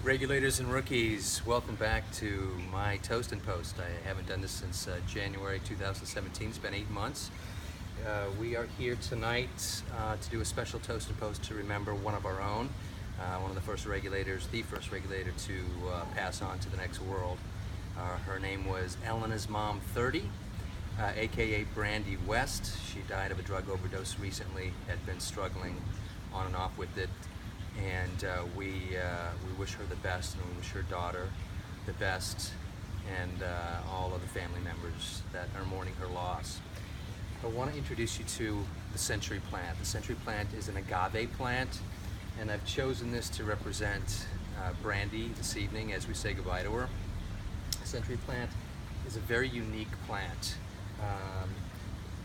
Regulators and rookies, welcome back to my Toast and Post. I haven't done this since January 2017. It's been 8 months. We are here tonight to do a special Toast and Post to remember one of our own, one of the first regulators to pass on to the next world. Her name was Elena's mom, 30, aka Brandi West. She died of a drug overdose recently, had been struggling on and off with it. And we wish her the best, and we wish her daughter the best, and all of the family members that are mourning her loss. I want to introduce you to the century plant. The century plant is an agave plant, and I've chosen this to represent Brandi this evening as we say goodbye to her. The century plant is a very unique plant.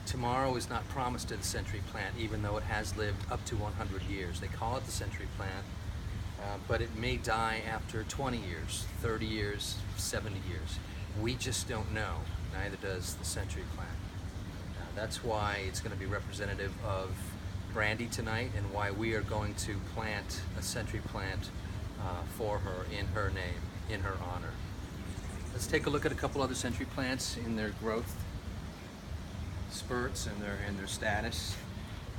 Tomorrow is not promised to the century plant, even though it has lived up to 100 years. They call it the century plant, but it may die after 20 years, 30 years, 70 years. We just don't know. Neither does the century plant. That's why it's going to be representative of Brandi tonight, and why we are going to plant a century plant for her, in her name, in her honor. Let's take a look at a couple other century plants in their growth spurts and their status.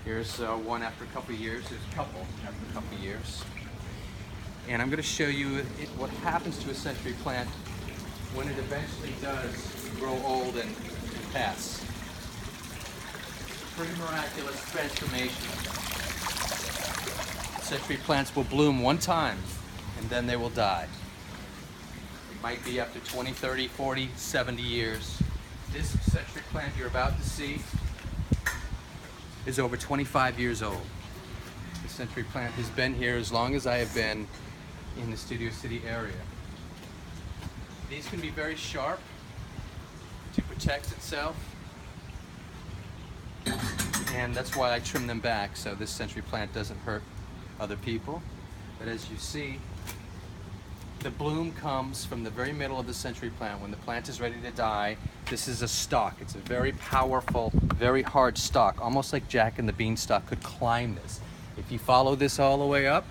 Here's one after a couple of years. There's a couple after a couple of years. And I'm going to show you what happens to a century plant when it eventually does grow old and pass. Pretty miraculous transformation. Century plants will bloom one time and then they will die. It might be after 20, 30, 40, 70 years. This century plant you're about to see is over 25 years old. The century plant has been here as long as I have been in the Studio City area. These can be very sharp to protect itself, and that's why I trim them back, so this century plant doesn't hurt other people. But as you see, the bloom comes from the very middle of the century plant. When the plant is ready to die, this is a stalk. It's a very powerful, very hard stalk, almost like Jack and the Beanstalk could climb this. If you follow this all the way up,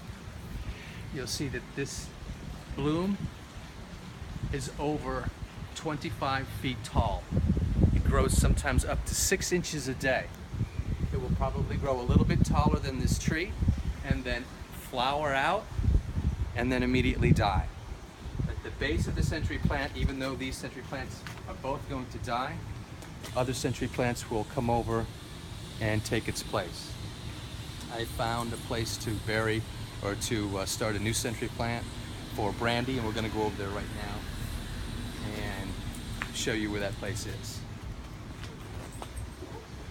you'll see that this bloom is over 25 feet tall. It grows sometimes up to 6 inches a day. It will probably grow a little bit taller than this tree, and then flower out, and then immediately die. At the base of the century plant, even though these century plants are both going to die, other century plants will come over and take its place. I found a place to bury or to start a new century plant for Brandi, and we're going to go over there right now and show you where that place is.